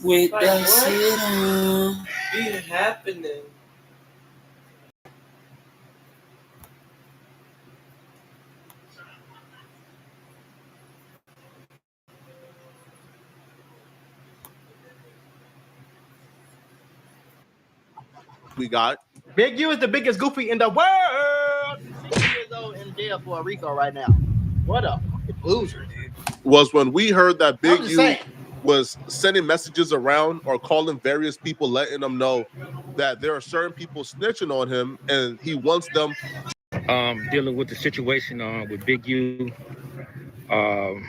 with that shit on. Be happening. We got Big U is the biggest goofy in the world. 6 years old in jail for a RICO right now. What a loser, dude. Was when we heard that Big U saying. was sending messages around or calling various people, letting them know that there are certain people snitching on him, and he wants them. Dealing with the situation with Big U, on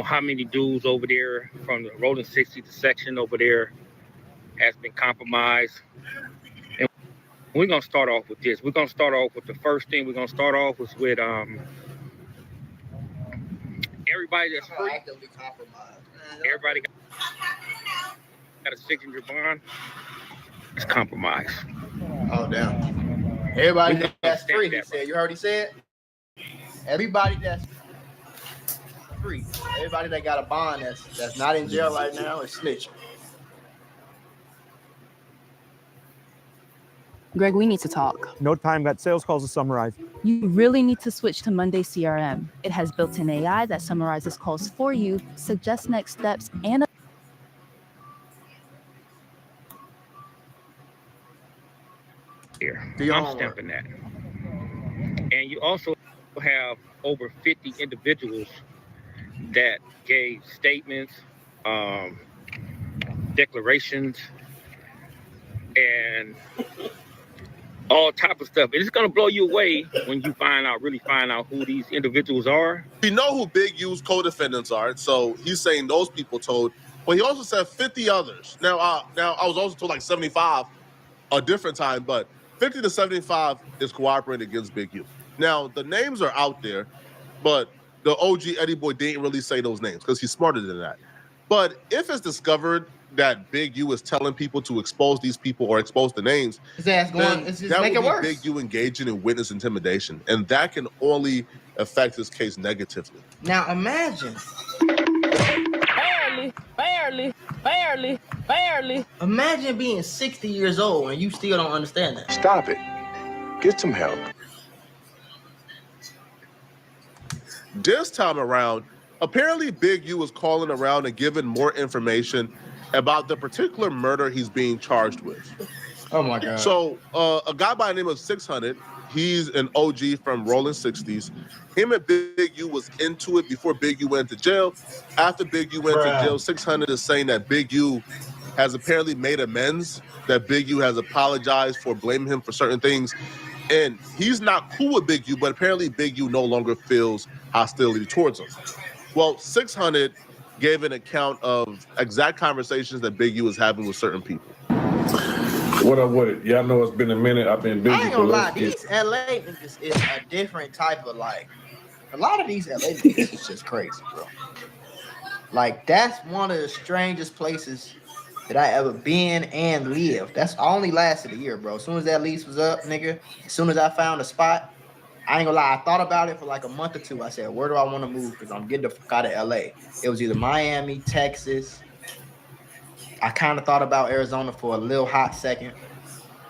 how many dudes over there from the Rolling 60 section over there has been compromised. And we're gonna start off with this. We're gonna start off with the first thing. We're gonna start off with everybody that's free. Actively compromised. Everybody got a signature bond. It's compromised. Oh damn! Everybody that's free. He said. You heard he said. Everybody that's free. Everybody that got a bond that's not in jail right now is snitching. Greg, we need to talk. No time, got sales calls to summarize. You really need to switch to Monday CRM. It has built-in AI that summarizes calls for you, suggests next steps, and here. I'm stamping that. And you also have over 50 individuals that gave statements, declarations, and all type of stuff. It's gonna blow you away when you really find out who these individuals are. We know who Big U's co-defendants are, so he's saying those people told. But he also said 50 others. Now I was also told like 75 a different time, but 50 to 75 is cooperating against Big U. Now the names are out there, but the OG Eddie Boy didn't really say those names because he's smarter than that. But if it's discovered that Big U is telling people to expose these people or expose the names, his ass going, it's just make it worse. Big U engaging in witness intimidation, and that can only affect his case negatively. Now imagine. Barely. Imagine being 60 years old and you still don't understand that. Stop it. Get some help. This time around, apparently Big U is calling around and giving more information about the particular murder he's being charged with. Oh my God. So a guy by the name of 600, he's an OG from Rolling 60s. Him and Big U was into it before Big U went to jail. After Big U went to jail, 600 is saying that Big U has apparently made amends, that Big U has apologized for blaming him for certain things. And he's not cool with Big U, but apparently Big U no longer feels hostility towards him. Well, 600 gave an account of exact conversations that Big U was having with certain people. What up with it? Y'all know it's been a minute. I've been busy. I ain't gonna lie, these LA niggas is a different type of like. A lot of these LA niggas is just crazy, bro. Like that's one of the strangest places that I ever been and lived. That's only lasted a year, bro. As soon as that lease was up, nigga, as soon as I found a spot, I ain't gonna lie, I thought about it for like a month or two. I said, where do I want to move? Because I'm getting the fuck out of LA. It was either Miami, Texas. I kind of thought about Arizona for a little hot second.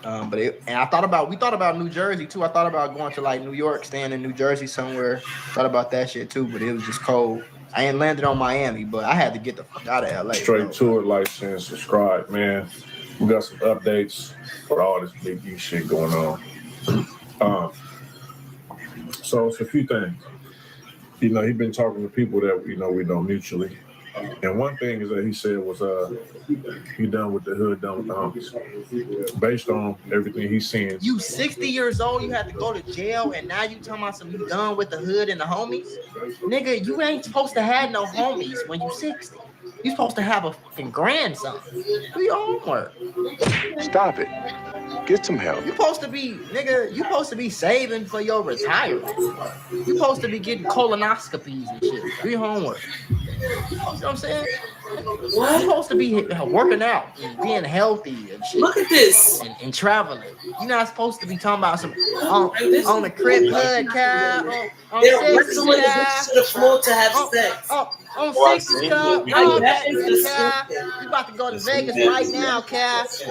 We thought about New Jersey too. I thought about going to like New York, staying in New Jersey somewhere. Thought about that shit too, but it was just cold. I ain't landed on Miami, but I had to get the fuck out of LA. Straight to it, like, share, subscribe, man. We got some updates for all this Big U shit going on. So it's a few things. You know, he's been talking to people that we know mutually. And one thing is that he said was he done with the hood, done with the homies. Based on everything he's seeing. You 60 years old, you had to go to jail, and now you talking about some you done with the hood and the homies? Nigga, you ain't supposed to have no homies when you 60. You supposed to have a fucking grandson. Do your homework. Stop it. Get some help. You supposed to be saving for your retirement. You supposed to be getting colonoscopies and shit. Do your homework. You know what I'm saying? You're supposed to be working out and being healthy and shit. Look at this. And traveling. You're not supposed to be talking about some on the crib hood, Kyle. They're wrestling to the floor to have sex. On Oh, I 60, seen cuz. it. All That that, is cuz. stupid. We about to go to That's Vegas stupid. right now, cuz.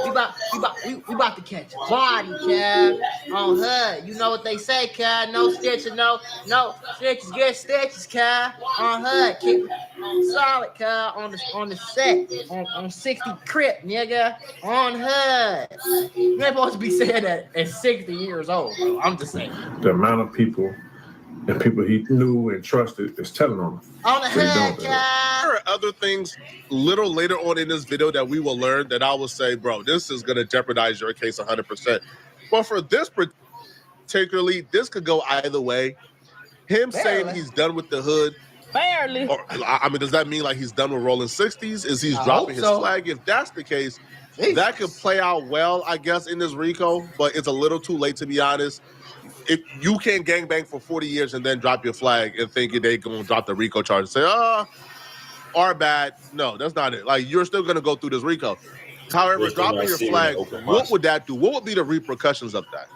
We about to catch a body, cuz. On HUD. You know what they say, cuz. No stitches, no stitches, get stitches, cuz. On HUD. Keep it solid, cuz. On the set. On 60 Crip, nigga. On HUD. You ain't supposed to be saying that at 60 years old, bro. I'm just saying. The amount of people and people he knew and trusted is telling on him. On the So he HUD, don't cuz. do it. There are other things little later on in this video that we will learn that I will say, bro, this is going to jeopardize your case 100%. But for this particularly, this could go either way. Him saying Barely. he's done with the hood, Barely. or I mean, does that mean like he's done with rolling 60s? Is he's I dropping hope his so. flag? If that's the case, Jesus. that could play out well, I guess, in this RICO, but it's a little too late to be honest. If you can't gangbang for 40 years and then drop your flag and thinking they going to drop the RICO charge and say, our bad. No, that's not it. Like, you're still going to go through this RICO. However, Wish they dropping not your see flag, it open what much. would that do? What would be the repercussions of that?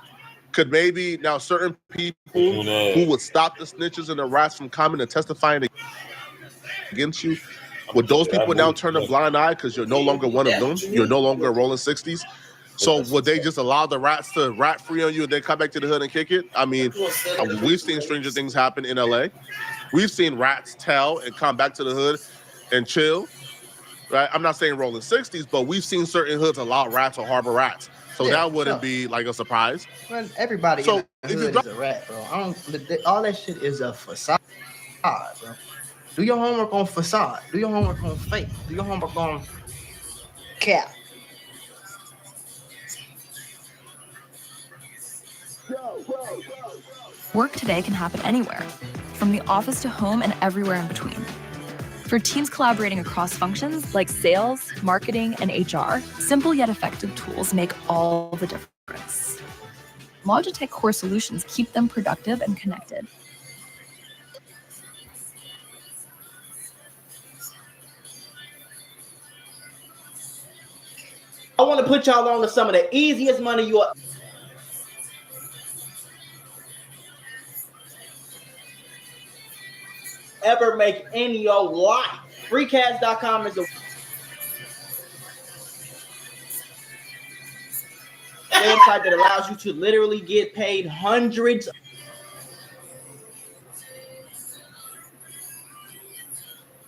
Could maybe now certain people who would stop the snitches and the rats from coming and testifying against you, would those people now turn a blind eye because you're no longer one of them? You're no longer rolling 60s. So would they just allow the rats to rat free on you and then come back to the hood and kick it? I mean, we've seen stranger things happen in LA. We've seen rats tell and come back to the hood and chill. Right? I'm not saying rolling 60s, but we've seen certain hoods allow rats or harbor rats. So Yeah, that wouldn't sure. be like a surprise. Man, everybody So in the if you hood drop- is a rat, bro. All that shit is a facade, bro. Do your homework on facade. Do your homework on fake. Do your homework on cap. Work today can happen anywhere, from the office to home and everywhere in between. For teams collaborating across functions like sales, marketing, and HR, simple yet effective tools make all the difference. Logitech Core Solutions keep them productive and connected. I want to put y'all on to some of the easiest money you'll ever make in your life. Freecash.com is a website that allows you to literally get paid hundreds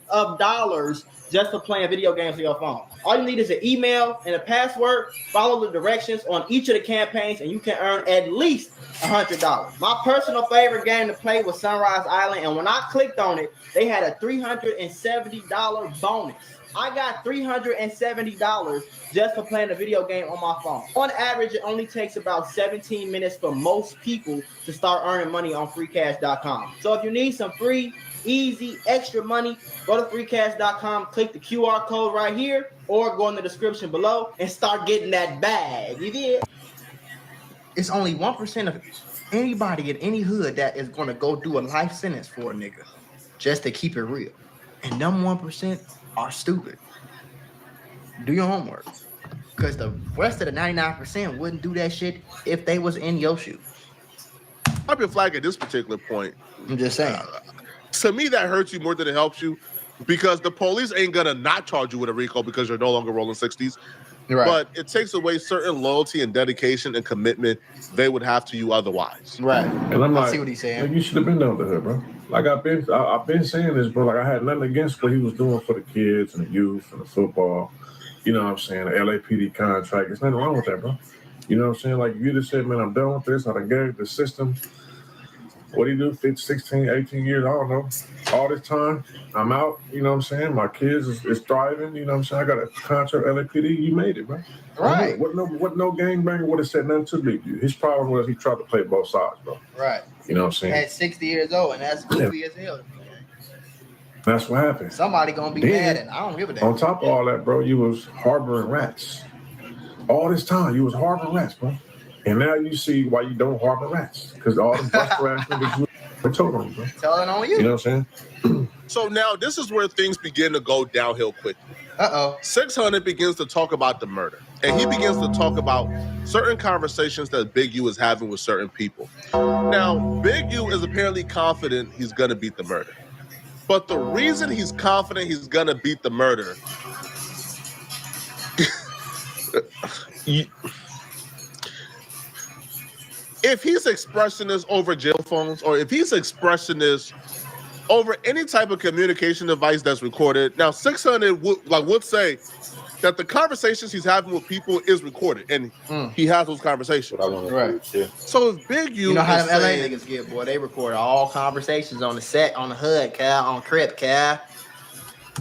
of dollars just for playing video games on your phone. All you need is an email and a password. Follow the directions on each of the campaigns, and you can earn at least $100. My personal favorite game to play was Sunrise Island, and when I clicked on it, they had a $370 bonus. I got $370 just for playing a video game on my phone. On average, it only takes about 17 minutes for most people to start earning money on freecash.com. So if you need some free, easy, extra money, go to freecash.com, click the QR code right here, or go in the description below and start getting that bag. You did? It's only 1% of anybody in any hood that is going to go do a life sentence for a nigga just to keep it real. And them 1% are stupid. Do your homework. Because the rest of the 99% wouldn't do that shit if they was in your shoes. Drop your flag at this particular point. I'm just saying. To me, that hurts you more than it helps you because the police ain't going to not charge you with a RICO because you're no longer rolling 60s. Right. But it takes away certain loyalty and dedication and commitment they would have to you otherwise. Right. And I'm like, I see what he's saying. You should have been down to her, bro. Like I've been saying this, bro. Like I had nothing against what he was doing for the kids and the youth and the football. You know what I'm saying? The LAPD contract. There's nothing wrong with that, bro. You know what I'm saying? Like if you just said, man, I'm done with this. I done gave the system. What do you do? 15, 16, 18 years? I don't know. All this time, I'm out. You know what I'm saying? My kids is thriving. You know what I'm saying? I got a contract LAPD. You made it, bro. Right. What no gangbanger would have said nothing to Big U. His problem was he tried to play both sides, bro. Right. You know what I'm saying? At 60 years old, and that's goofy as hell. That's what happened. Somebody gonna be mad, and I don't give a damn. On top of all that, bro, you was harboring rats. All this time, you was harboring rats, bro. And now you see why you don't harbor rats. Because all the buster ass niggas were told on you, bro. Telling on you. You know what I'm saying? So now this is where things begin to go downhill quickly. 600 begins to talk about the murder. And he begins to talk about certain conversations that Big U is having with certain people. Now, Big U is apparently confident he's going to beat the murder. But the reason he's confident he's gonna beat the murder, if he's expressing this over jail phones, or if he's expressing this over any type of communication device that's recorded, now 600 would say that the conversations he's having with people is recorded, and he has those conversations. Right. So if Big U, you know how them LA niggas get, boy, they record all conversations on the set, on the hood, Cal, on Crip, Cal.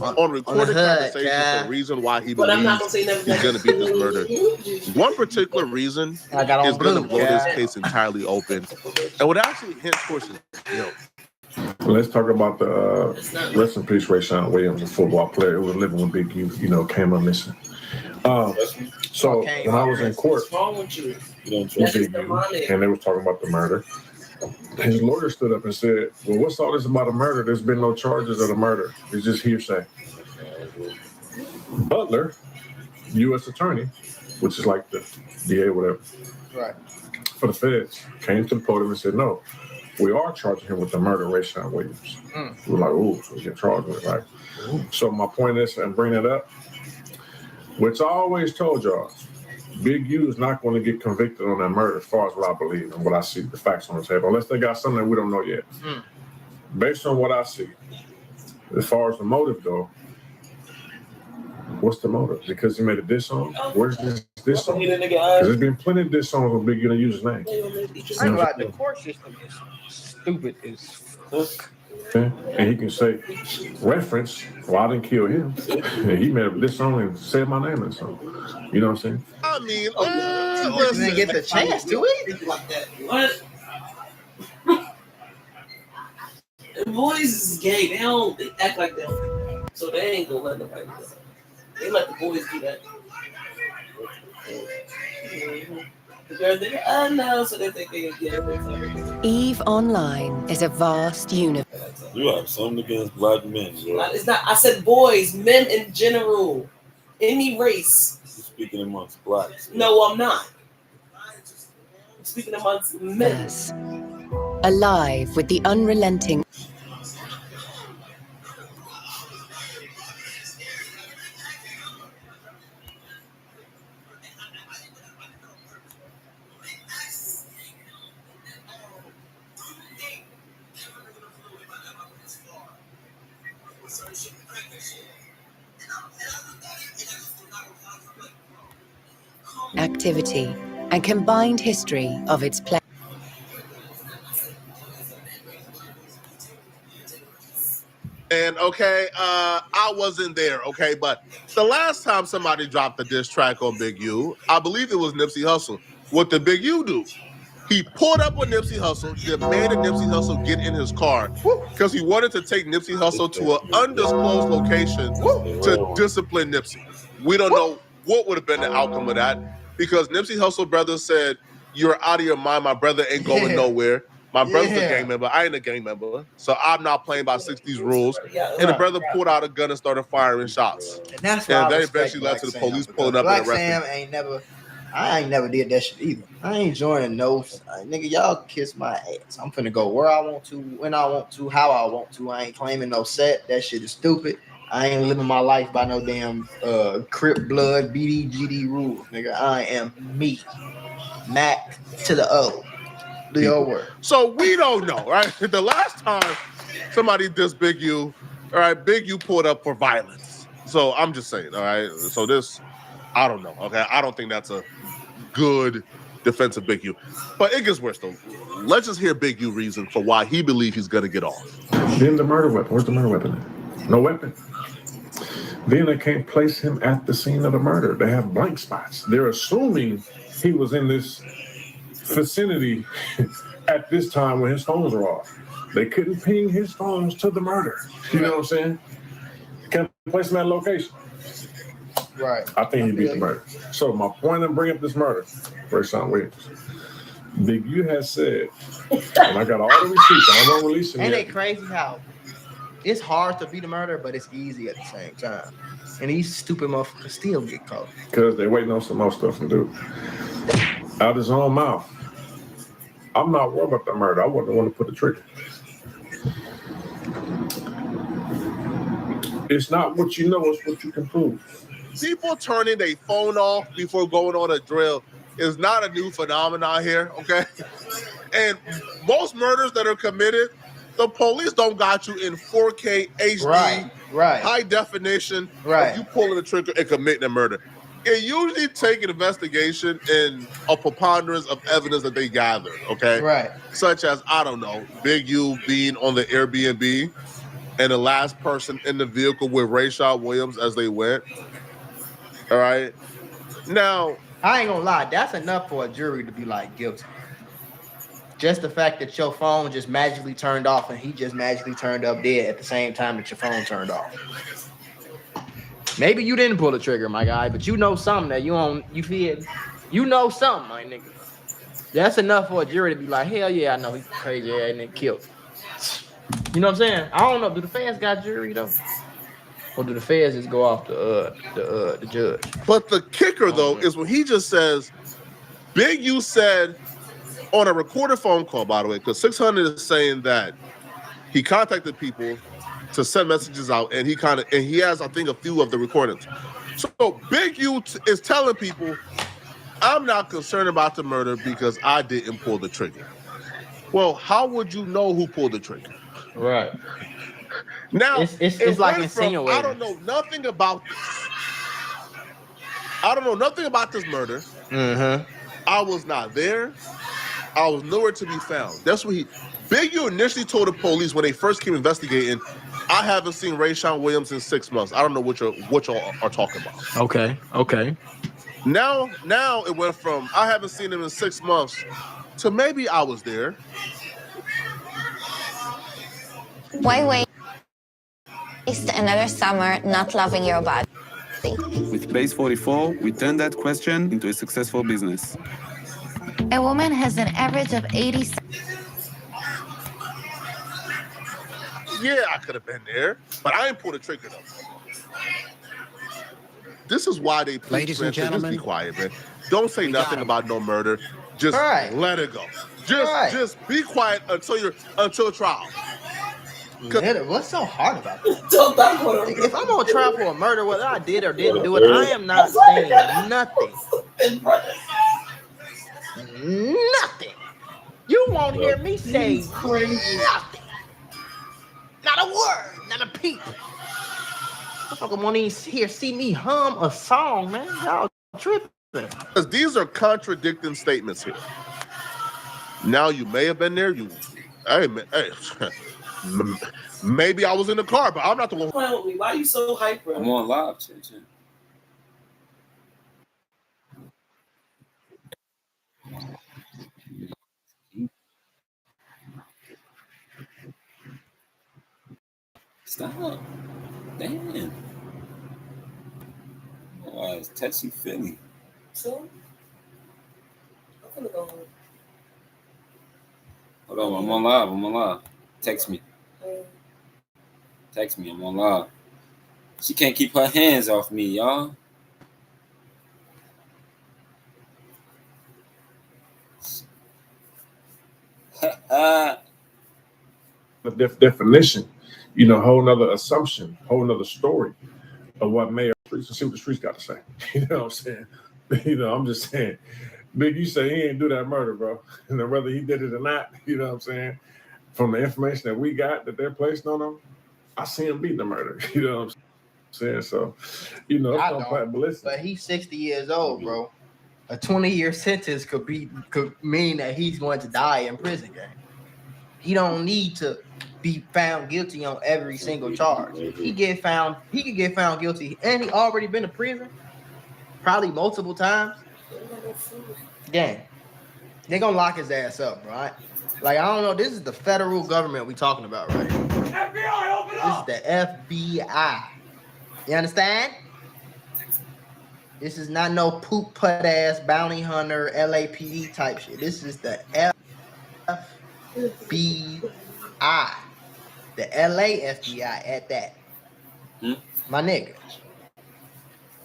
On recorded conversations, the reason why he believes he's going to beat this murder. One particular reason is going to blow this case entirely open, and would actually hint towards his guilt. Let's talk about the rest in peace, Rayshawn Williams, a football player who was living with Big U, came up missing. So when I was in court with Big U, and they were talking about the murder, his lawyer stood up and said, well, what's all this about a murder? There's been no charges of the murder. It's just hearsay. Butler, U.S. attorney, which is like the DA, whatever, right, for the feds, came to the podium and said, no, we are charging him with the murder of Rayshawn Williams. We're like, ooh, so we get charged with it, right? So my point is, and bring it up, which I always told y'all, Big U is not going to get convicted on that murder as far as what I believe and what I see, the facts on the table, unless they got something that we don't know yet. Based on what I see, as far as the motive though, what's the motive? Because he made a diss song? Where's this diss song? Because there's been plenty of diss songs with Big U to use his name. The court system is stupid as fuck. Okay. And he can say, reference, well, I didn't kill him. And he made this song and said my name in the song. You know what I'm saying? I mean, listen. Didn't get the chance to it. What? The boys is gay. They act like that. So they ain't gonna let nobody do that. They let the boys do that. The girls, they go, no, so they think they can get it. EVE Online is a vast universe. You have something against black men, bro. It's not. I said boys, men in general, any race. You're speaking amongst blacks. Bro. No, I'm not. I'm speaking amongst men. Alive with the unrelenting. Activity and combined history of its play. And I wasn't there, but the last time somebody dropped a diss track on Big U, I believe it was Nipsey Hussel. What did Big U do? He pulled up with Nipsey Hussel, demanded Nipsey Hussel get in his car because he wanted to take Nipsey Hussel to an undisclosed location to discipline Nipsey. We don't know what would have been the outcome of that because Nipsey Hussel brother said, "You're out of your mind. My brother ain't going nowhere. My brother's a gang member. I ain't a gang member, so I'm not playing by 60s rules." And the brother pulled out a gun and started firing shots. And that's why that eventually led to the police pulling up Black and arresting Sam I ain't never did that shit either. I ain't joining no. Nigga, y'all kiss my ass. I'm finna go where I want to, when I want to, how I want to. I ain't claiming no set. That shit is stupid. I ain't living my life by no damn Crip blood, BDGD rules, nigga. I am me. Mac to the O. Do your work. So we don't know, right? The last time somebody dissed Big U, all right, Big U pulled up for violence. So I'm just saying, all right? So this, I don't know, okay? I don't think that's a good defense of Big U. But it gets worse, though. Let's just hear Big U reason for why he believes he's going to get off. Then the murder weapon. Where's the murder weapon at? No weapon. Then they can't place him at the scene of the murder. They have blank spots. They're assuming he was in this vicinity at this time when his phones were off. They couldn't ping his phones to the murder. You know what I'm saying? Can't place him at location. Right. I think he beat the murder. So my point in bringing up this murder, Rayshawn Williams, Big U has said, and I got all the receipts, I won't release them Ain't yet. it crazy how it's hard to beat a murder, but it's easy at the same time. And these stupid motherfuckers still get caught. Because they're waiting on some more stuff to do. Out his own mouth. I'm not worried about the murder. I wasn't the one to put the trigger. It's not what you know, it's what you can prove. People turning their phone off before going on a drill is not a new phenomenon here, okay? And most murders that are committed, the police don't got you in 4K HD, high definition, of you pulling the trigger and committing a murder. It usually takes an investigation and a preponderance of evidence that they gathered, okay? Right. Such as, I don't know, Big U being on the Airbnb and the last person in the vehicle with Rayshad Williams as they went. All right. Now, I ain't gonna lie, that's enough for a jury to be like guilty. Just the fact that your phone just magically turned off and he just magically turned up dead at the same time that your phone turned off. Maybe you didn't pull the trigger, my guy, but you know something that you feel, you know something, my nigga. That's enough for a jury to be like, hell yeah, I know he's crazy and then killed. You know what I'm saying? I don't know. Do the feds got jury though? Or do the feds just go off the judge? But the kicker though is when he just says, Big U said on a recorded phone call, by the way, because 600 is saying that he contacted people to send messages out, and he has, I think, a few of the recordings. So Big U is telling people, I'm not concerned about the murder because I didn't pull the trigger. Well, how would you know who pulled the trigger? Right. Now, it's like insinuating. I don't know nothing about this. I don't know nothing about this murder. Mm-hmm. I was not there. I was nowhere to be found. That's what Big U initially told the police when they first came investigating, I haven't seen Rayshad Williams in 6 months. I don't know what y'all are talking about. Okay. Now it went from I haven't seen him in 6 months to maybe I was there. Why waste another summer not loving your body? With Base 44, we turn that question into a successful business. A woman has an average of 80. Yeah, I could have been there, but I ain't pulled the trigger though. This is why they Ladies and gentlemen, just be quiet, man. Don't say nothing about no murder. Just let it go. Just be quiet until trial. What's so hard about that? If I'm on trial for a murder, whether I did or didn't do it, I am not saying nothing. Nothing. You won't hear me say nothing. Not a word, not a peep. Motherfucker won't even see me hum a song, man. Y'all tripping. Because these are contradicting statements here. Now you may have been there. Maybe I was in the car, but I'm not the one. Why are you so hyper? I'm on live, too. Stop. Damn. Oh, it's touchy feely. So, I'm gonna go home. Hold on, I'm on live. Text me. I'm on live. She can't keep her hands off me, y'all. The definition, whole nother assumption, whole nother story of what may or streets and see what the streets got to say. You know what I'm saying? I'm just saying, Big, you say he ain't do that murder, bro. And whether he did it or not, you know what I'm saying? From the information that we got that they're placing on him, I see him beating the murder. You know what I'm saying? So, it's gonna play ballistic. But he's 60 years old, bro. A 20-year sentence could mean that he's going to die in prison, gang. He don't need to be found guilty on every single charge. He could get found guilty, and he already been to prison, probably multiple times. Gang, they're gonna lock his ass up, right? Like, I don't know. This is the federal government we talking about, right? FBI, open up! This is the FBI. You understand? This is not no poop put ass bounty hunter LAPD type shit. This is the FBI, the LA FBI at that. My nigga.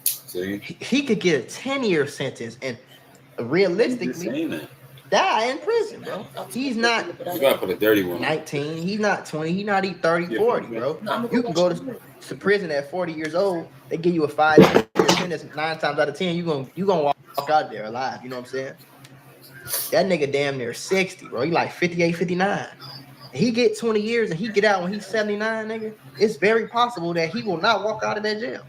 See? He could get a 10-year sentence, and realistically, die in prison, bro. He's not. You gotta put a dirty one. 19. He's not 20. He's not even 30, 40, bro. You can go to prison at 40 years old. They give you a 5-year sentence. 9 times out of 10, you gonna walk out there alive. You know what I'm saying? That nigga damn near 60, bro. He like 58, 59. He get 20 years and he get out when he's 79, nigga. It's very possible that he will not walk out of that jail.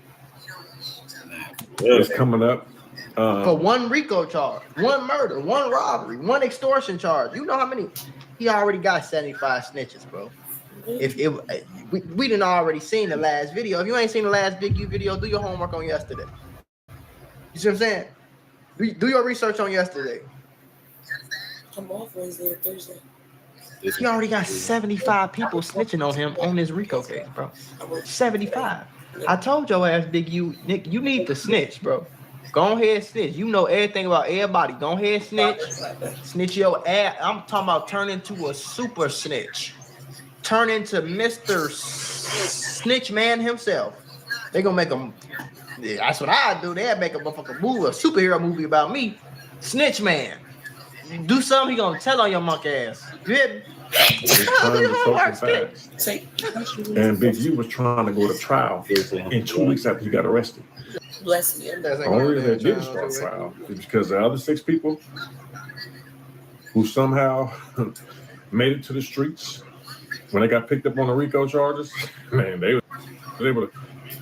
It's coming up. For one RICO charge, one murder, one robbery, one extortion charge. You know how many? He already got 75 snitches, bro. If it, we done already seen the last video. If you ain't seen the last Big U video, do your homework on yesterday. You see what I'm saying? Do your research on yesterday. I'm off Wednesday or Thursday. He already got 75 people snitching on him on this RICO case, bro. 75. I told your ass, Big U, Nick, you need to snitch, bro. Go ahead, snitch. You know everything about everybody. Go ahead, snitch. Snitch your ass. I'm talking about turn into a super snitch. Turn into Mr. Snitch Man himself. They gonna make him. Yeah, that's what I do. They'll make a motherfucking movie, a superhero movie about me. Snitch Man. You do something, he gonna tell on your monkey ass. You hear me? And Big U was trying to go to trial in 2 weeks after he got arrested. Bless you. The only reason they didn't start trial is because the other 6 people who somehow made it to the streets when they got picked up on the RICO charges, man, they were able to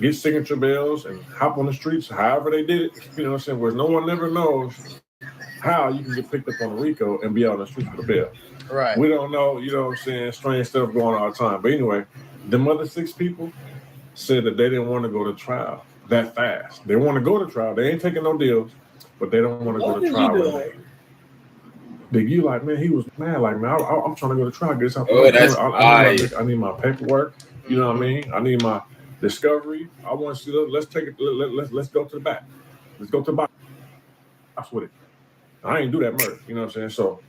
get signature bills and hop on the streets however they did it. You know what I'm saying? Where no one ever knows how you can get picked up on a RICO and be out on the streets with a bail. Right. We don't know, you know what I'm saying, strange stuff going on all the time. But anyway, them other 6 people said that they didn't want to go to trial that fast. They want to go to trial. They ain't taking no deals, but they don't want to go to trial. Big U like, man, he was mad. Like, man, I'm trying to go to trial. Get this out. I need my paperwork. You know what I mean? I need my discovery. I want to see. Let's take it. Let's go to the back. Let's go to the box with it. I ain't do that murder. You know what I'm saying? So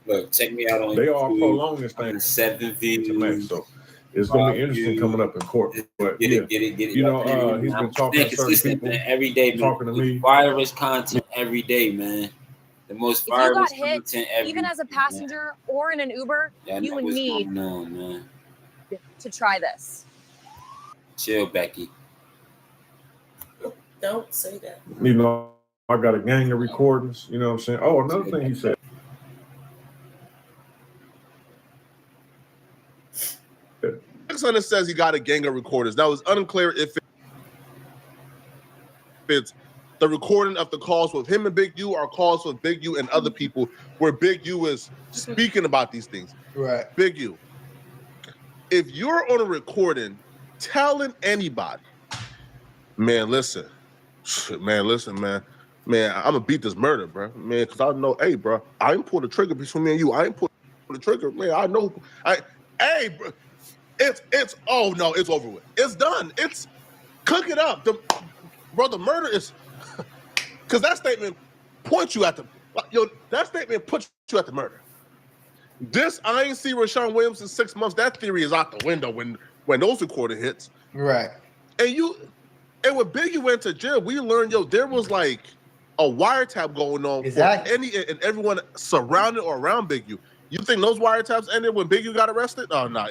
look, check me out on. They all prolong this thing 7 views. So it's gonna be interesting coming up in court. But get it. You know, he's been talking to certain people every day, talking to me. Virus content every day, man. The most If you virus got hit, content every even as a passenger or in an Uber, you would need man. to try this. Chill, Becky. Don't say that. You know, I got a gang of recordings. You know what I'm saying? Oh, another thing he said. 600 says he got a gang of recorders. Now, it's unclear if it's the recording of the calls with him and Big U or calls with Big U and other people where Big U is speaking about these things. Right. Big U, if you're on a recording telling anybody, man, listen, man, I'm gonna beat this murder, bro, man, because I know, hey, bro, I ain't pulled the trigger between me and you. I ain't pulled the trigger, man. I know, hey, bro, it's oh no, it's over with. It's done. It's cook it up, the murder is, because that statement points you at that statement puts you at the murder. This, I ain't see Rashawn Williams in 6 months. That theory is out the window when those recording hits. Right. And when Biggie went to jail, we learned, there was like a wiretap going on for everyone surrounded or around Big U. You think those wiretaps ended when Big U got arrested? Oh no,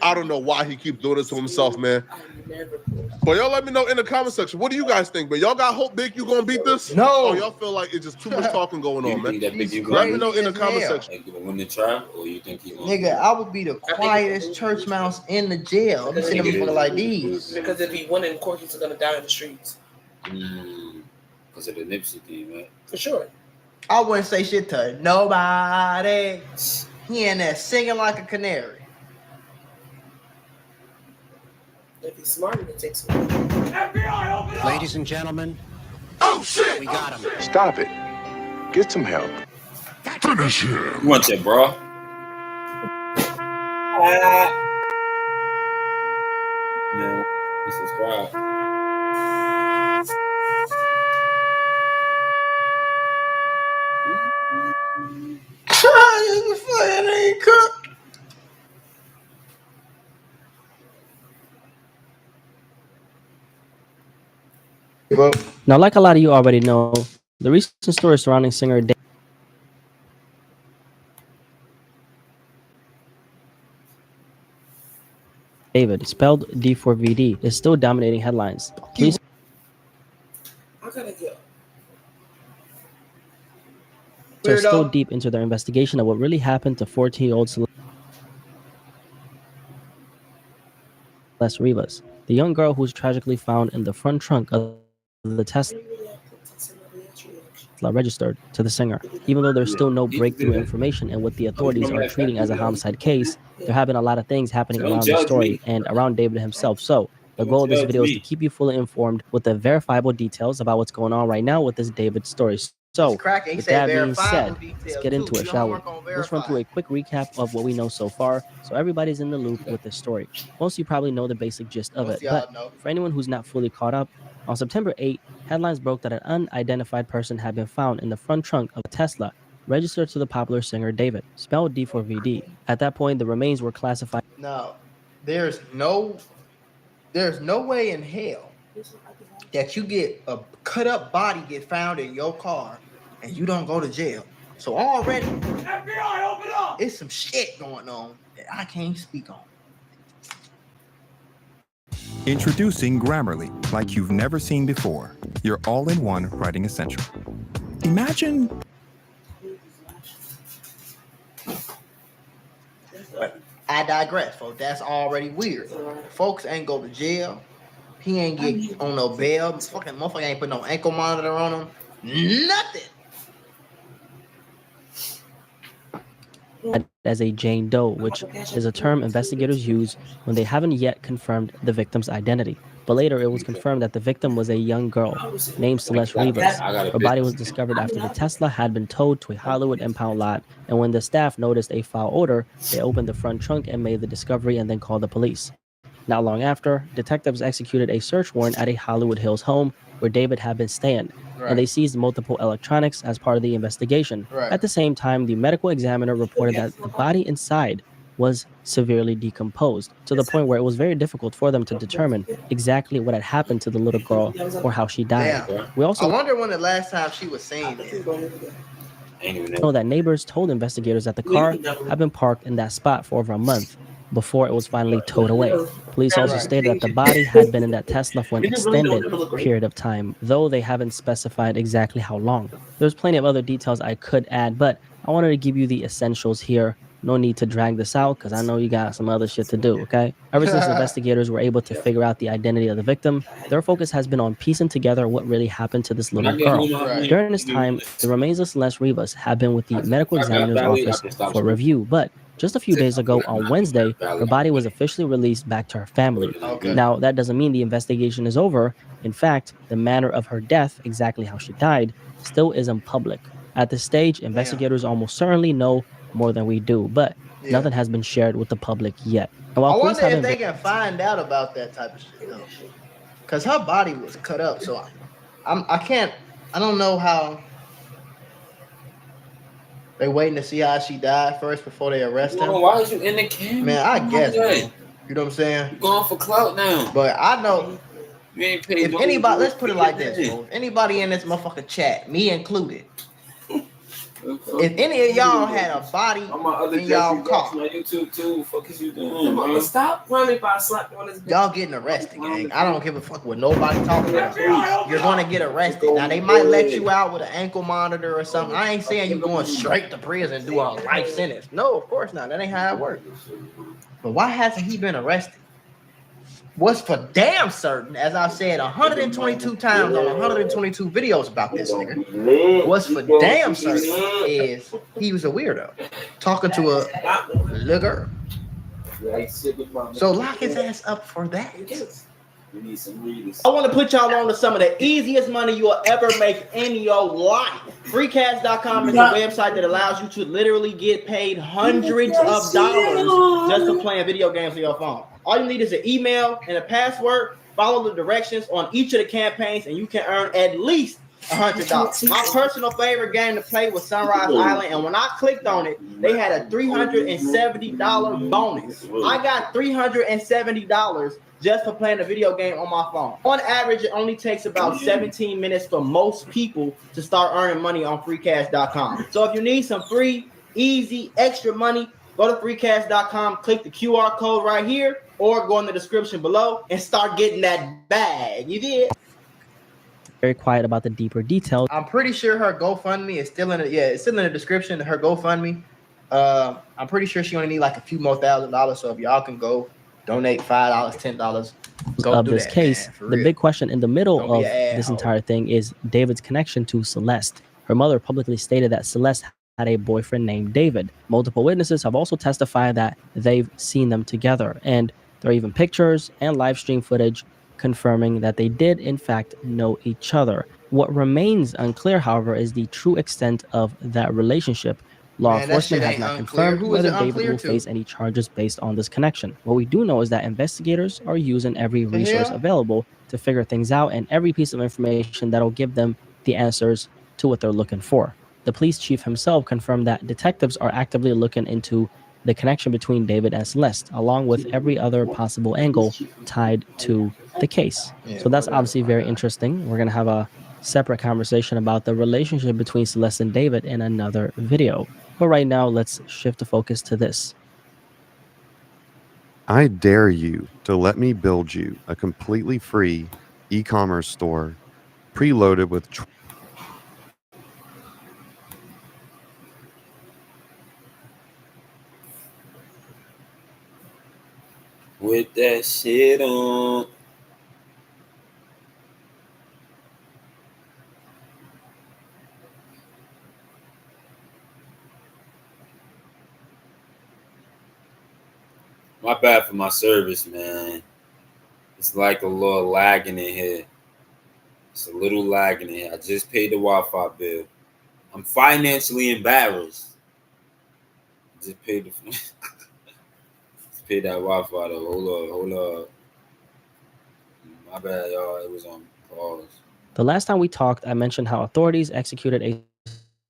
I don't know why he keeps doing this to himself, man. But y'all let me know in the comment section. What do you guys think? But y'all got hope Big U gonna beat this? No. Or y'all feel like it's just too much talking going on, man? Let me know in the comment section. Like, win the trial, or you think he gonna? Nigga, I would be the quietest church mouse in the jail. I'm sitting there like these. Because if he won in court, he's gonna die in the streets. Because of the Nipsey thing, right? For sure. I wouldn't say shit to nobody. He in there singing like a canary. If he's smart, he takes him. FBI, open up! Ladies and gentlemen, oh shit! We got him. Stop it. Get some help. Finish him. You want it, bro? No, subscribe. Now, like a lot of you already know, the recent story surrounding singer David, spelled D4VD, is still dominating headlines. Police I gotta go. are still deep into their investigation of what really happened to 14-year-old Celeste Rivas, the young girl who was tragically found in the front trunk of the Tesla registered to the singer. Even though there's still no breakthrough information in what the authorities are treating as a homicide case, there have been a lot of things happening around the story and around David himself. So the goal of this video is to keep you fully informed with the verifiable details about what's going on right now with this David story. So with that being said, let's get into it, shall we? Let's run through a quick recap of what we know so far, so everybody's in the loop with this story. Most of you probably know the basic gist of it, but for anyone who's not fully caught up, on September 8, headlines broke that an unidentified person had been found in the front trunk of a Tesla registered to the popular singer David, spelled D4VD. At that point, the remains were classified. Now, there's no way in hell that you get a cut up body get found in your car and you don't go to jail. So already, FBI, open up! It's some shit going on that I can't speak on. Introducing Grammarly, like you've never seen before. Your all-in-one writing essential. Imagine. I digress, folks. That's already weird. Folks ain't go to jail. He ain't get on no bail. Fucking motherfucker ain't put no ankle monitor on him. Nothing. As a Jane Doe, which is a term investigators use when they haven't yet confirmed the victim's identity. But later, it was confirmed that the victim was a young girl named Celeste Rivas. Her body was discovered after the Tesla had been towed to a Hollywood impound lot, and when the staff noticed a foul odor, they opened the front trunk and made the discovery and then called the police. Not long after, detectives executed a search warrant at a Hollywood Hills home where David had been staying, and they seized multiple electronics as part of the investigation. At the same time, the medical examiner reported that the body inside was severely decomposed, to the point where it was very difficult for them to determine exactly what had happened to the little girl or how she died. We also I wonder when the last time she was seen. know that neighbors told investigators that the car had been parked in that spot for over a month before it was finally towed away. Police also stated that the body had been in that Tesla for an extended period of time, though they haven't specified exactly how long. There's plenty of other details I could add, but I wanted to give you the essentials here. No need to drag this out because I know you got some other shit to do, okay? Ever since investigators were able to figure out the identity of the victim, their focus has been on piecing together what really happened to this little girl. During this time, the remains of Celeste Rivas have been with the medical examiner's office for review, but just a few days ago, on Wednesday, her body was officially released back to her family. Now, that doesn't mean the investigation is over. In fact, the manner of her death, exactly how she died, still isn't public. At this stage, investigators almost certainly know more than we do, but nothing has been shared with the public yet. And while I wonder if they can find out about that type of shit, though. Because her body was cut up, so I don't know how. They waiting to see how she died first before they arrest her. Why is you in the camera? Man, I guess, bro. You know what I'm saying? You going for clout now. But I know if anybody, let's put it like this, bro. If anybody in this motherfucking chat, me included, if any of y'all had a body in y'all car, YouTube too. Fuck is you doing? Stop running by slapping on his. Y'all getting arrested, gang. I don't give a fuck what nobody talking about. You're gonna get arrested. Now they might let you out with an ankle monitor or something. I ain't saying you going straight to prison and do a life sentence. No, of course not. That ain't how it works. But why hasn't he been arrested? What's for damn certain, as I've said 122 times on 122 videos about this nigga, what's for damn certain is he was a weirdo talking to a little girl. So lock his ass up for that. I want to put y'all on to some of the easiest money you will ever make in your life. Freecash.com is a website that allows you to literally get paid hundreds of dollars just for playing video games on your phone. All you need is an email and a password. Follow the directions on each of the campaigns, and you can earn at least $100. My personal favorite game to play was Sunrise Island, and when I clicked on it, they had a $370 bonus. I got $370 just for playing a video game on my phone. On average, it only takes about 17 minutes for most people to start earning money on freecash.com. So if you need some free, easy, extra money, go to freecash.com, click the QR code right here, or go in the description below and start getting that bag. You did? Very quiet about the deeper details. I'm pretty sure her GoFundMe is still in it. Yeah, it's still in the description. Her GoFundMe. I'm pretty sure she only need like a few more $1,000. So if y'all can go donate $5, $10, go of do this that, case. man, for The real. big question in the middle Don't be of an this asshole. entire thing is David's connection to Celeste. Her mother publicly stated that Celeste had a boyfriend named David. Multiple witnesses have also testified that they've seen them together, and there are even pictures and live stream footage confirming that they did in fact know each other. What remains unclear, however, is the true extent of that relationship. Law Man, that shit enforcement has ain't not unclear. confirmed Who is whether it David unclear will to? face any charges based on this connection. What we do know is that investigators are using every The resource hell? available to figure things out and every piece of information that'll give them the answers to what they're looking for. The police chief himself confirmed that detectives are actively looking into the connection between David and Celeste, along with every other possible angle tied to the case. Yeah, So that's whatever, obviously my very guy. interesting. We're going to have a separate conversation about the relationship between Celeste and David in another video. But right now, let's shift the focus to this. I dare you to let me build you a completely free e-commerce store preloaded with With that shit on. My bad for my service, man. It's like a little lagging in here. It's a little lagging in here. I just paid the Wi-Fi bill. I'm financially embarrassed. Just paid the just paid that Wi-Fi though. Hold up. My bad, y'all. It was on pause. The last time we talked, I mentioned how authorities executed a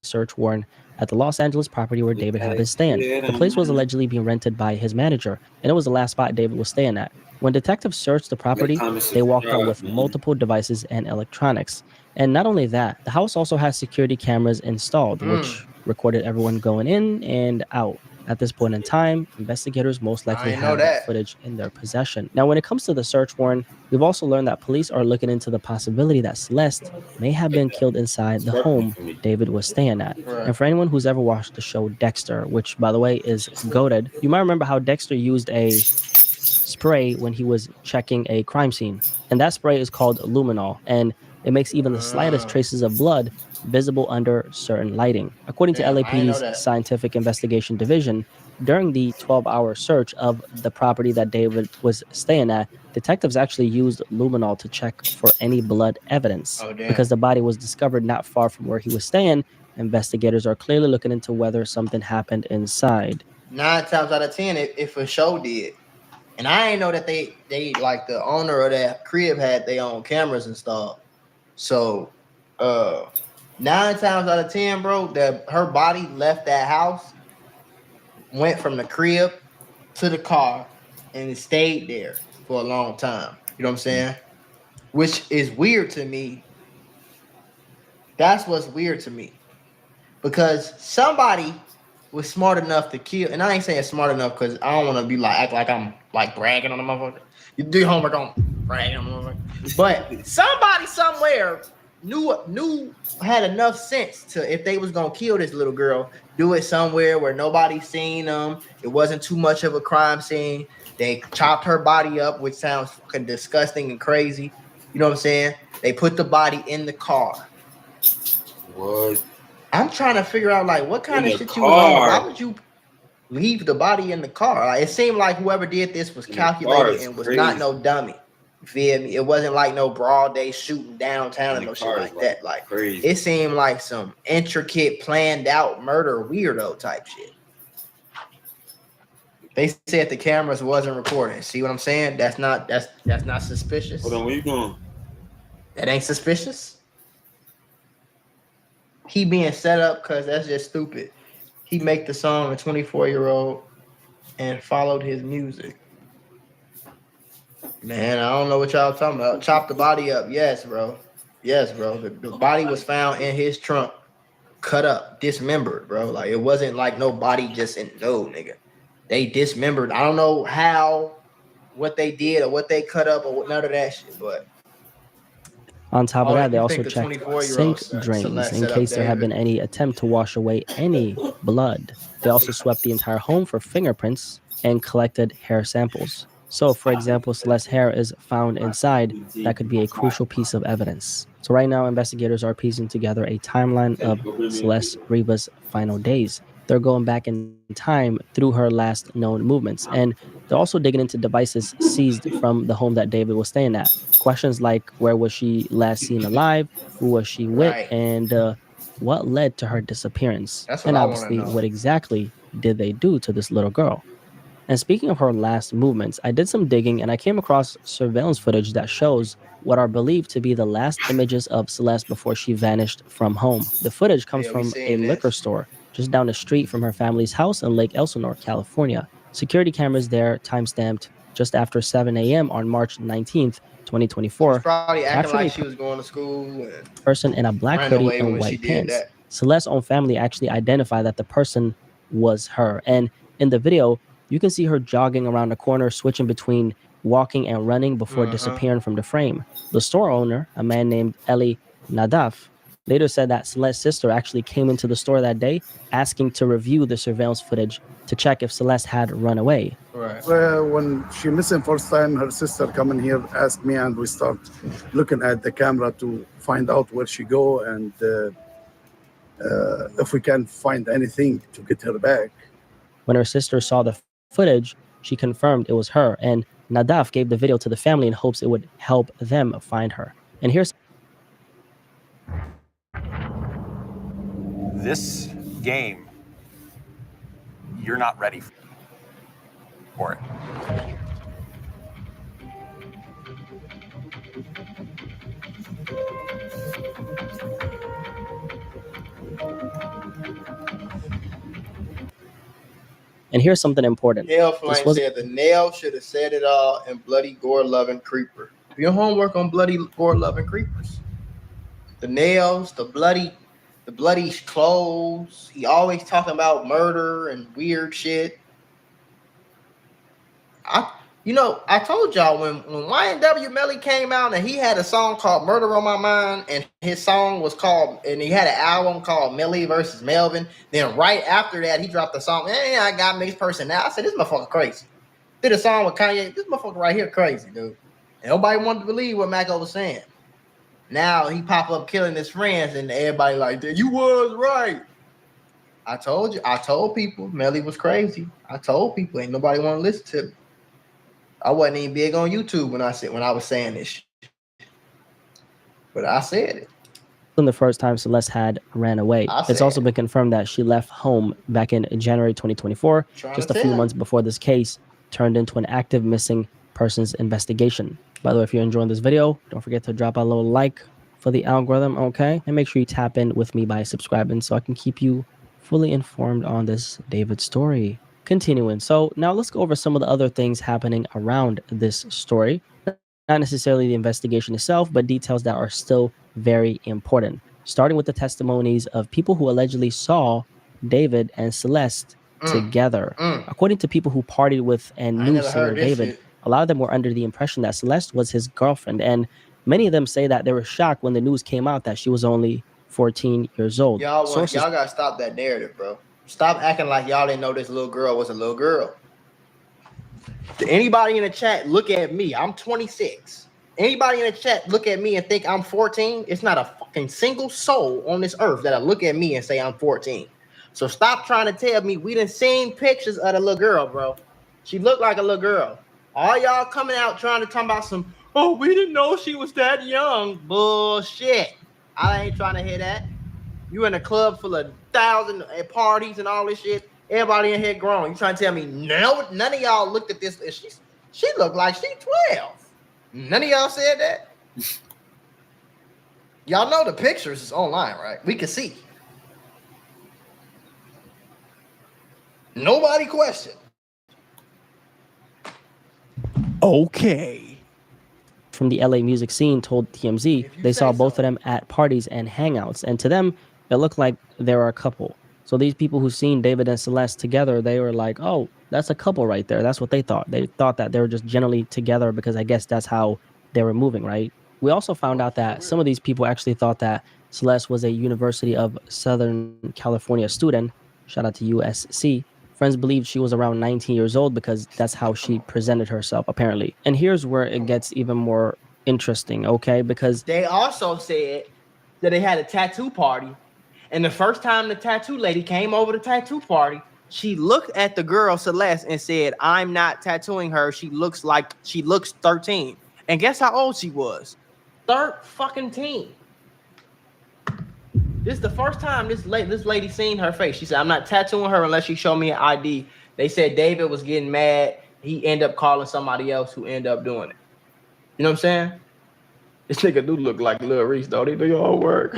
search warrant at the Los Angeles property where David had been staying. The place was allegedly being rented by his manager, and it was the last spot David was staying at. When detectives searched the property, they walked out with multiple devices and electronics. And not only that, the house also has security cameras installed, which recorded everyone going in and out. At this point in time, investigators most likely didn't know have that that. footage in their possession. Now, when it comes to the search warrant, we've also learned that police are looking into the possibility that Celeste may have been killed inside the home David was staying at. Right. And for anyone who's ever watched the show Dexter, which by the way is goated, you might remember how Dexter used a spray when he was checking a crime scene. And that spray is called luminol, and it makes even the slightest traces of blood visible under certain lighting. According to Yeah, I didn't know LAPD's that. Scientific Investigation Division, during the 12-hour search of the property that David was staying at, detectives actually used luminol to check for any blood evidence. Oh, damn. Because the body was discovered not far from where he was staying, investigators are clearly looking into whether something happened inside. 9 times out of 10, if a show did. And I ain't know that they like the owner of that crib had their own cameras installed. So 9 times out of 10, bro, that her body left that house, went from the crib to the car, and it stayed there for a long time. You know what I'm saying? Which is weird to me. That's what's weird to me. Because somebody was smart enough to kill, and I ain't saying smart enough because I don't want to be like act like I'm like bragging on the motherfucker. You do your homework on bragging on the motherfucker. But somebody somewhere knew had enough sense to, if they was gonna kill this little girl, do it somewhere where nobody seen them. It wasn't too much of a crime scene. They chopped her body up, which sounds fucking disgusting and crazy. You know what I'm saying? They put the body in the car. What? I'm trying to figure out like what kind In of the shit you was on. car. Why would you leave the body in the car? Like, it seemed like whoever did this was In the car calculated is and was crazy. not no dummy. You feel me? It wasn't like no broad day shooting downtown and no shit like that. Like crazy. it seemed like some intricate, planned out murder weirdo type shit. They said the cameras wasn't recording. See what I'm saying? That's not suspicious. Hold on, where you going? That ain't suspicious. He being set up because that's just stupid. He make the song a 24-year-old and followed his music. Man, I don't know what y'all talking about. Chop the body up. Yes, bro. Yes, bro. The body was found in his trunk, cut up, dismembered, bro. Like it wasn't like no body just in no nigga. They dismembered. I don't know how what they did or what they cut up or none of that shit. But on top of that, they you also think the checked 24-year-old sink drains Celeste in set up case there had David? been any attempt to wash away any blood. They also swept the entire home for fingerprints and collected hair samples. So, for example, Celeste's hair is found inside. That could be a crucial piece of evidence. So right now, investigators are piecing together a timeline of Celeste Riba's final days. They're going back in time through her last known movements. And they're also digging into devices seized from the home that David was staying at. Questions like where was she last seen alive, who was she with, Right. and what led to her disappearance. That's what And I wanna obviously, know. what exactly did they do to this little girl? And speaking of her last movements, I did some digging and I came across surveillance footage that shows what are believed to be the last images of Celeste before she vanished from home. The footage comes Yeah, we from a seen liquor this. store just down the street from her family's house in Lake Elsinore, California. Security cameras there, time-stamped just after 7 a.m. on March 19th, She's 2024, probably acting captured like a she was going to school and person in a black ran hoodie away and when she white did pants. that. Celeste's own family actually identified that the person was her. And in the video, you can see her jogging around the corner, switching between walking and running before disappearing from the frame. The store owner, a man named Eli Nadaf, later said that Celeste's sister actually came into the store that day asking to review the surveillance footage to check if Celeste had run away. Right. When she missing first time, her sister come in here, asked me, and we start looking at the camera to find out where she go and if we can find anything to get her back. When her sister saw the footage, she confirmed it was her, and Nadaf gave the video to the family in hopes it would help them find her. And here's This game, you're not ready for it. And here's something important. Hell Flame said the nail should have said it all and bloody gore-loving creeper. Do your homework on bloody gore-loving creepers. The nails, the bloody clothes. He always talking about murder and weird shit. I told y'all when YNW Melly came out and he had a song called Murder on My Mind, and his song was called, and he had an album called Melly versus Melvin. Then right after that, he dropped the song, I got mixed personality. I said, this motherfucker crazy. Did a song with Kanye. This motherfucker right here crazy, dude. And nobody wanted to believe what Mako was saying. Now he pop up killing his friends, and everybody like, you was right. I told you. I told people Melly was crazy. I told people ain't nobody want to listen to me. I wasn't even big on YouTube when I was saying this shit. But I said it. The first time Celeste had ran away. It's also been confirmed that she left home back in January 2024, just a few months before this case turned into an active missing persons investigation. By the way, if you're enjoying this video, don't forget to drop a little like for the algorithm, okay? And make sure you tap in with me by subscribing so I can keep you fully informed on this David story. Continuing. So now let's go over some of the other things happening around this story. Not necessarily the investigation itself, but details that are still very important. Starting with the testimonies of people who allegedly saw David and Celeste together. According to people who partied with and knew singer David, a lot of them were under the impression that Celeste was his girlfriend. And many of them say that they were shocked when the news came out that she was only 14 years old. Y'all gotta stop that narrative, bro. Stop acting like y'all didn't know this little girl was a little girl. Anybody in the chat look at me? I'm 26. Anybody in the chat look at me and think I'm 14? It's not a fucking single soul on this earth that'll look at me and say I'm 14. So stop trying to tell me we done seen pictures of the little girl, bro. She looked like a little girl. All y'all coming out trying to talk about some, we didn't know she was that young. Bullshit. I ain't trying to hear that. You in a club full of 1,000 parties and all this shit. Everybody in here grown. You trying to tell me no? None of y'all looked at this. She looked like she 12. None of y'all said that. Y'all know the pictures is online, right? We can see. Nobody questioned. Okay. From the LA music scene told TMZ they saw both of them at parties and hangouts, and to them it looked like they were a couple. So these people who seen David and Celeste together, they were like, oh, that's a couple right there. That's what they thought. They thought that they were just generally together because I guess that's how they were moving, right? We also found out that some of these people actually thought that Celeste was a University of Southern California student. Shout out to USC. Friends believed she was around 19 years old because that's how she presented herself, apparently. And here's where it gets even more interesting, okay? Because they also said that they had a tattoo party. And the first time the tattoo lady came over to the tattoo party, she looked at the girl Celeste and said, I'm not tattooing her. She looks 13. And guess how old she was? 13. This is the first time this lady seen her face. She said, I'm not tattooing her unless she show me an ID. They said David was getting mad. He ended up calling somebody else who ended up doing it. You know what I'm saying? This nigga do look like Lil Reese, though. They do your whole work.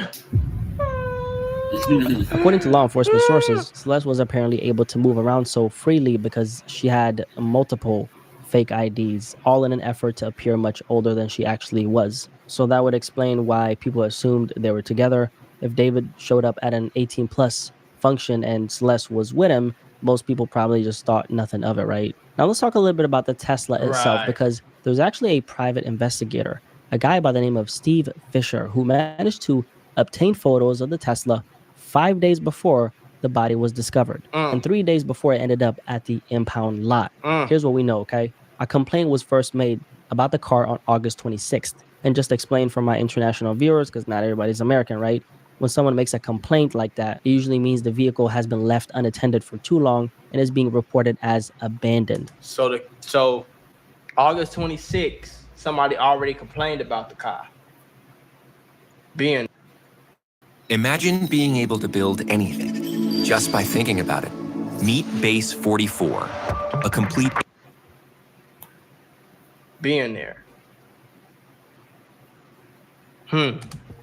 According to law enforcement sources, Celeste was apparently able to move around so freely because she had multiple fake IDs, all in an effort to appear much older than she actually was. So that would explain why people assumed they were together. If David showed up at an 18 plus function and Celeste was with him, most people probably just thought nothing of it, right? Now let's talk a little bit about the Tesla itself, because there's actually a private investigator, a guy by the name of Steve Fisher, who managed to obtain photos of the Tesla 5 days before the body was discovered and 3 days before it ended up at the impound lot. Here's what we know, okay? A complaint was first made about the car on August 26th. And just explain for my international viewers, because not everybody's American, right? When someone makes a complaint like that, it usually means the vehicle has been left unattended for too long and is being reported as abandoned. So August 26th, somebody already complained about the car being. Imagine being able to build anything just by thinking about it. Meet Base 44, a complete being there.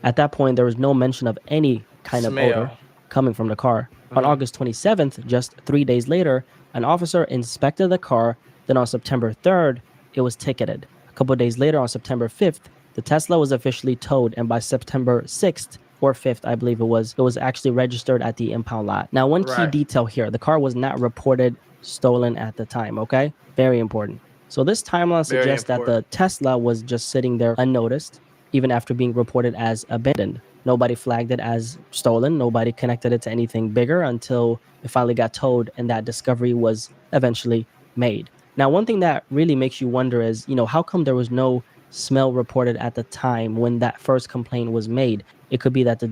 At that point, there was no mention of any kind of odor coming from the car. On August 27th, just 3 days later, an officer inspected the car. Then on September 3rd, it was ticketed. A couple of days later, on September 5th, the Tesla was officially towed. And by September 6th or 5th, I believe it was actually registered at the impound lot. Now, one key detail here, the car was not reported stolen at the time, okay? Very important. So this timeline suggests that the Tesla was just sitting there unnoticed, even after being reported as abandoned. Nobody flagged it as stolen. Nobody connected it to anything bigger until it finally got towed and that discovery was eventually made. Now, one thing that really makes you wonder is, how come there was no smell reported at the time when that first complaint was made? It could be that how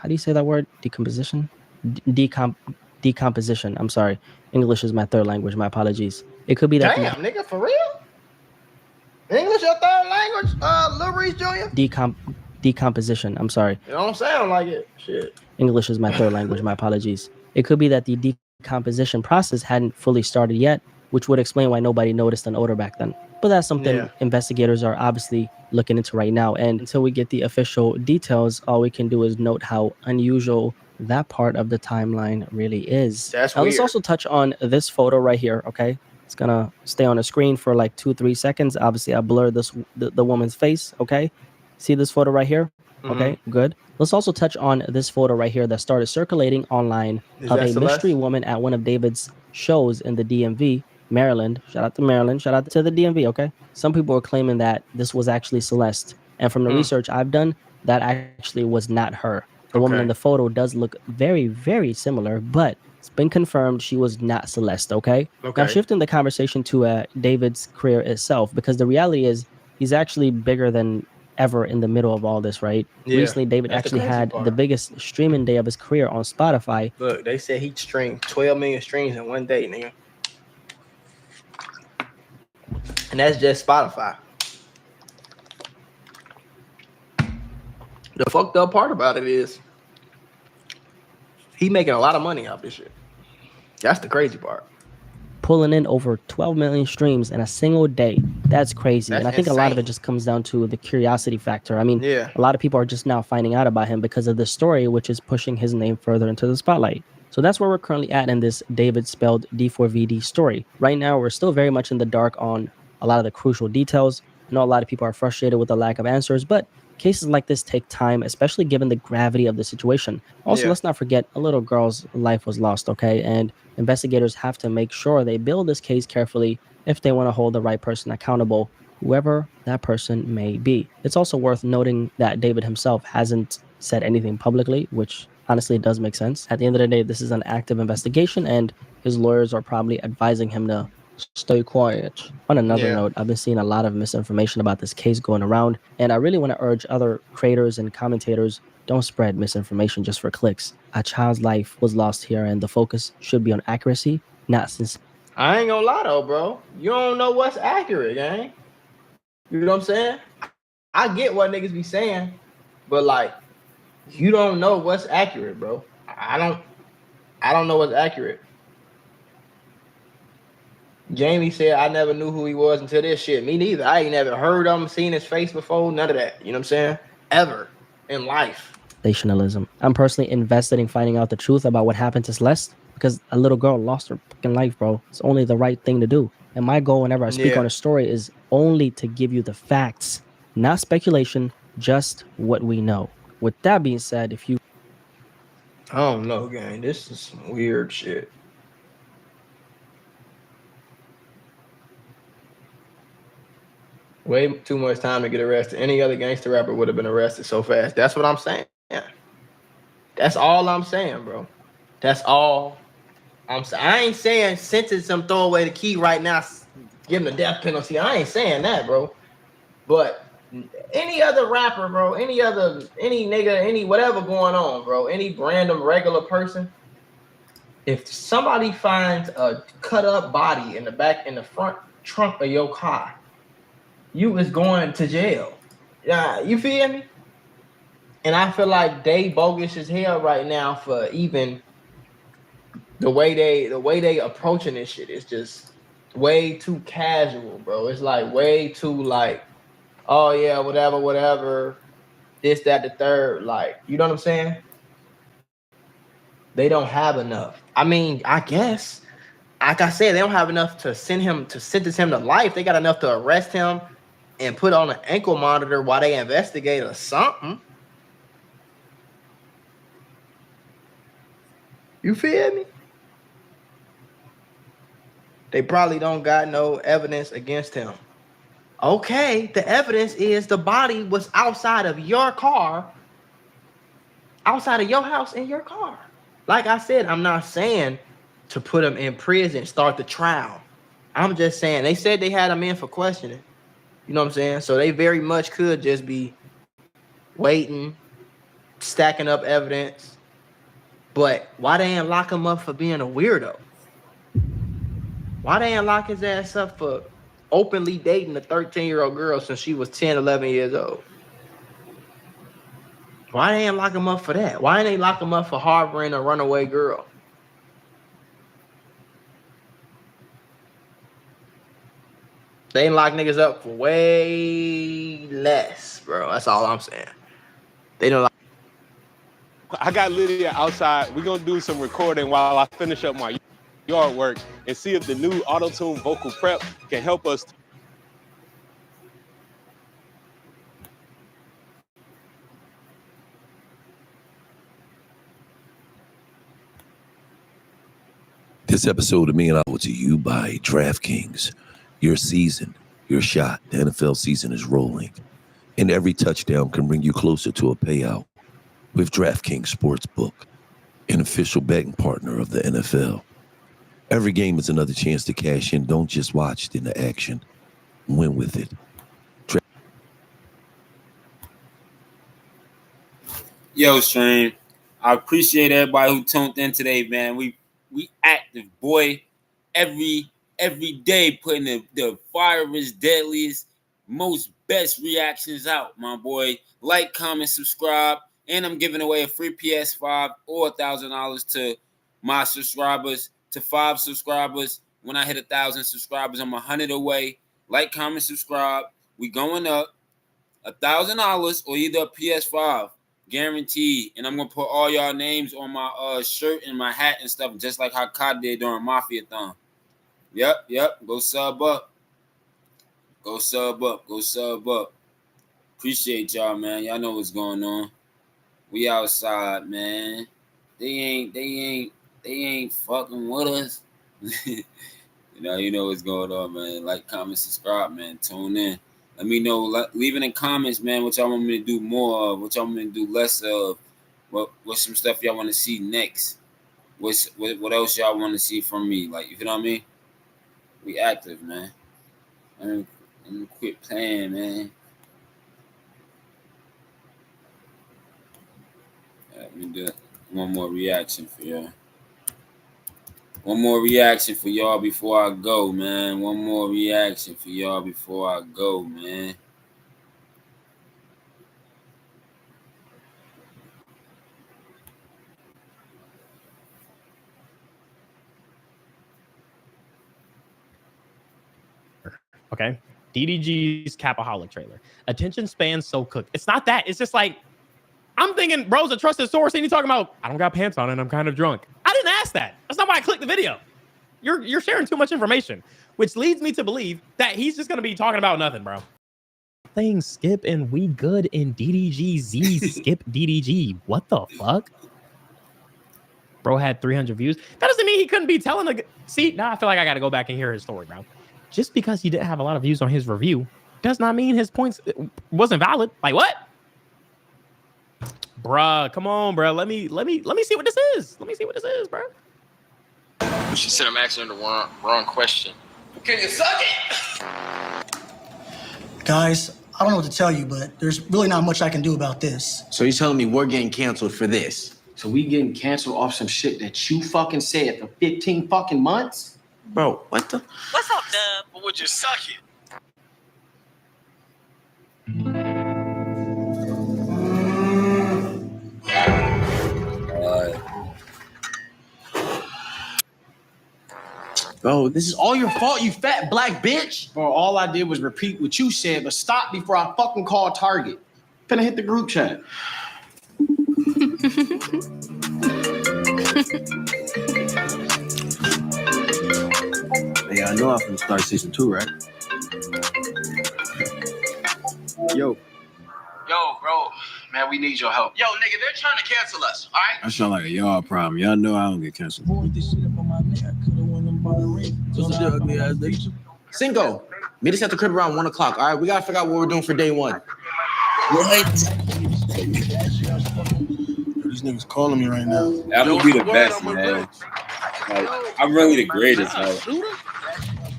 do you say that word? Decomposition? Decomposition. I'm sorry. English is my third language. My apologies. It could be that. Damn, nigga, for real? English your third language, Lil Reese Jr.? Decomposition. I'm sorry. It don't sound like it. Shit. English is my third language. My apologies. It could be that the decomposition process hadn't fully started yet, which would explain why nobody noticed an odor back then. But that's something investigators are obviously looking into right now. And until we get the official details, all we can do is note how unusual that part of the timeline really is. That's now, weird. Let's also touch on this photo right here, okay? It's gonna stay on the screen for like 2-3 seconds. Obviously, I blurred the woman's face. Okay, see this photo right here? Okay, good. Let's also touch on this photo right here that started circulating online of a mystery woman at one of David's shows in the DMV, Maryland. Shout out to Maryland. Shout out to the DMV. Okay, some people are claiming that this was actually Celeste, and from the research I've done, that actually was not her. The woman in the photo does look very, very similar, but it's been confirmed she was not Celeste, okay? Now, shifting the conversation to David's career itself, because the reality is he's actually bigger than ever in the middle of all this, right? Yeah, recently, David actually had the biggest streaming day of his career on Spotify. Look, they said he streamed 12 million streams in one day, nigga. And that's just Spotify. The fucked up part about it is he making a lot of money off this shit. That's the crazy part. Pulling in over 12 million streams in a single day. That's crazy. That's and I think a lot of it just comes down to the curiosity factor. I mean, a lot of people are just now finding out about him because of this story, which is pushing his name further into the spotlight. So that's where we're currently at in this David spelled D4VD story. Right now, we're still very much in the dark on a lot of the crucial details. I know a lot of people are frustrated with the lack of answers, but cases like this take time, especially given the gravity of the situation. Also, Yeah. let's not forget a little girl's life was lost, okay? And investigators have to make sure they build this case carefully if they want to hold the right person accountable, whoever that person may be. It's also worth noting that David himself hasn't said anything publicly, which honestly does make sense. At the end of the day, this is an active investigation, and his lawyers are probably advising him to stay quiet. On another Yeah. note, I've been seeing a lot of misinformation about this case going around, and I really want to urge other creators and commentators, don't spread misinformation just for clicks. A child's life was lost here, and the focus should be on accuracy, not sincerity. I ain't gonna lie though, bro. You don't know what's accurate, gang. You know what I'm saying? I get what niggas be saying, but like, you don't know what's accurate, bro. I don't know what's accurate. Jamie said, I never knew who he was until this shit. Me neither. I ain't never heard of him, seen his face before, none of that. You know what I'm saying? Ever in life. Sensationalism. I'm personally invested in finding out the truth about what happened to Celeste because a little girl lost her fucking life, bro. It's only the right thing to do. And my goal whenever I speak on a story is only to give you the facts, not speculation, just what we know. With that being said, if you I don't know, gang. This is some weird shit. Way too much time to get arrested. Any other gangster rapper would have been arrested so fast. That's what I'm saying. That's all I'm saying, bro. That's all I'm saying. I ain't saying sentence him, throw away the key right now, give him the death penalty. I ain't saying that, bro. But any other rapper, bro, any nigga, any whatever going on, bro, any random regular person, if somebody finds a cut up body in the front trunk of your car, you is going to jail. Yeah, you feel me? And I feel like they bogus as hell right now for even the way they approaching this shit is just way too casual, bro. It's like way too like, oh yeah, whatever, this, that, the third. Like, you know what I'm saying? They don't have enough. I mean, I guess, like I said, they don't have enough to sentence him to life. They got enough to arrest him and put on an ankle monitor while they investigate or something. You feel me? They probably don't got no evidence against him. Okay, the evidence is the body was outside of your car, outside of your house in your car. Like I said, I'm not saying to put him in prison, start the trial. I'm just saying, they said they had him in for questioning. You know what I'm saying? So they very much could just be waiting, stacking up evidence. But why they ain't lock him up for being a weirdo? Why they ain't lock his ass up for openly dating a 13-year-old girl since she was 10, 11 years old? Why they ain't lock him up for that? Why ain't they lock him up for harboring a runaway girl? They ain't lock niggas up for way less, bro. That's all I'm saying. They don't. I got Lydia outside. We're gonna do some recording while I finish up my yard work and see if the new auto-tune vocal prep can help us. This episode of Me and I brought to you by DraftKings. Your season, your shot. The NFL season is rolling, and every touchdown can bring you closer to a payout with DraftKings Sportsbook, an official betting partner of the NFL. Every game is another chance to cash in. Don't just watch it in the action. Win with it. Yo, Stream. I appreciate everybody who tuned in today, man. We active, boy. Every day putting the firest, deadliest, most best reactions out, my boy. Like, comment, subscribe, and I'm giving away a free PS5 or $1,000 to my subscribers. To 5 subscribers. When I hit 1,000 subscribers, I'm 100 away. Like, comment, subscribe. We going up. $1,000 or either a PS5. Guaranteed. And I'm gonna put all y'all names on my shirt and my hat and stuff, just like how Cod did during Mafia-thon. Yep. Go sub up. Go sub up. Go sub up. Appreciate y'all, man. Y'all know what's going on. We outside, man. They ain't fucking with us. You know what's going on, man. Like, comment, subscribe, man. Tune in. Let me know. Leave it in comments, man. What y'all want me to do more of? What y'all want me to do less of? What's some stuff y'all want to see next? What else y'all want to see from me? Like, you know what I mean? We active, man. I'm quit playing, man. Let me do one more reaction for y'all. One more reaction for y'all before I go, man. One more reaction for y'all before I go, man. Okay. DDG's Capaholic trailer. Attention span so cooked. It's not that. It's just like, I'm thinking bro's a trusted source, and he's talking about, I don't got pants on and I'm kind of drunk. I didn't ask that. That's not why I clicked the video. You're sharing too much information, which leads me to believe that he's just going to be talking about nothing, bro. Things skip and we good in DDGZ skip DDG. What the fuck? Bro had 300 views. That doesn't mean he couldn't be telling the... See, now I feel like I got to go back and hear his story, bro. Just because he didn't have a lot of views on his review does not mean his points wasn't valid. Like, what? Bruh, come on, bro. Let me see what this is. Let me see what this is, bro. She said I'm asking her the wrong question. Can you suck it? Guys, I don't know what to tell you, but there's really not much I can do about this. So you're telling me we're getting canceled for this? So we getting canceled off some shit that you fucking said for 15 fucking months? Bro, what the? What's up, Dub? But would you suck it? Bro, this is all your fault, you fat black bitch. Bro, all I did was repeat what you said, but stop before I fucking call Target. Finna hit the group chat. Yeah, I know I'm finna start season 2, right? Yo, bro. Man, we need your help. Yo, nigga, they're trying to cancel us, all right? that sound like a y'all problem. Y'all know I don't get canceled. Ugly ass nigga. Cinco, meet us at the crib around 1 o'clock, all right? We gotta figure out what we're doing for day one. What? These niggas calling me right now. I'm gonna be the best, man. Like, I'm really the greatest, man.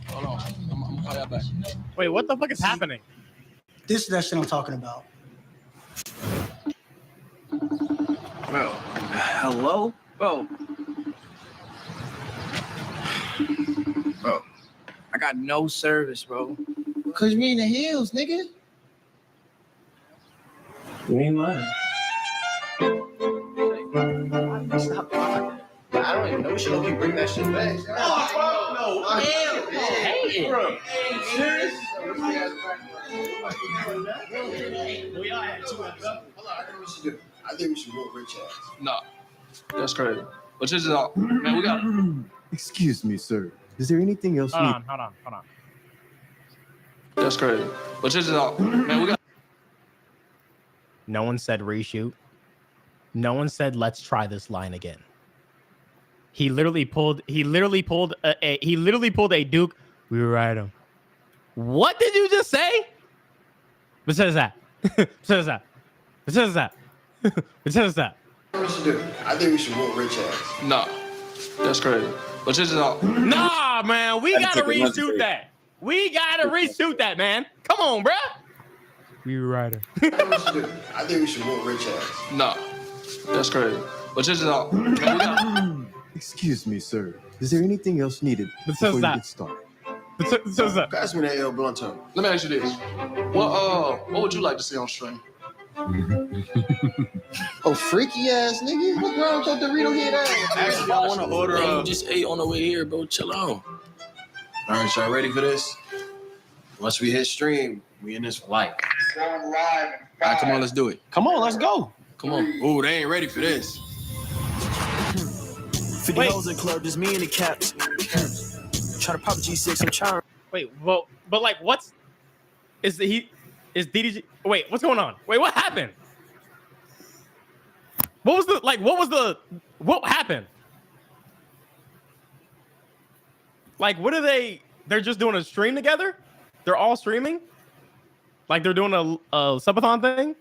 Hold on, I'm gonna call y'all back. Wait, what the fuck is happening? This is that shit I'm talking about. Bro, hello? Bro, I got no service, bro. Cause we in the hills, nigga. You ain't lying. Stop lying. I don't even know. We should hope you bring that shit back. Oh, fuck no. Hey, bro. Serious? We all had 2 episodes. Hold on, I think we should do. I think we should whoop Rich ass. No, that's crazy. But this is all, man, we got. Excuse me, sir. Is there anything else? Hold on. That's crazy. But this is all, man, we got. No one said reshoot. No one said let's try this line again. He literally pulled a Duke. We were right him. What did you just say? Besides that. Besides that. Besides that. Besides that. What we should do? I think we should whoop Rich ass. No, that's crazy. But this is all. Nah, man, we gotta reshoot that. We gotta reshoot that, man. Come on, bruh. We were right. What we should do? I think we should whoop Rich ass. No, that's crazy. But this is all. Man, we got. Excuse me, sir. Is there anything else needed before you get started? Pass me that L blunt tongue. Let me ask you this. What would you like to see on stream? Oh, freaky ass nigga. What's wrong with your Dorito head ass? Actually, I want to order Man, you just ate on the way here, bro. Chill out. All right, y'all ready for this? Once we hit stream, we in this for life. All right, come on, let's do it. Come on, let's go. Come on. Ooh, they ain't ready for this. 50 hoes in club, just me and the caps. Try to pop a G6, I'm trying. Wait, well, but like, what's Is DDG? Wait, what's going on? Wait, what happened? What happened? Like, what are they? They're just doing a stream together? They're all streaming? Like they're doing a subathon thing?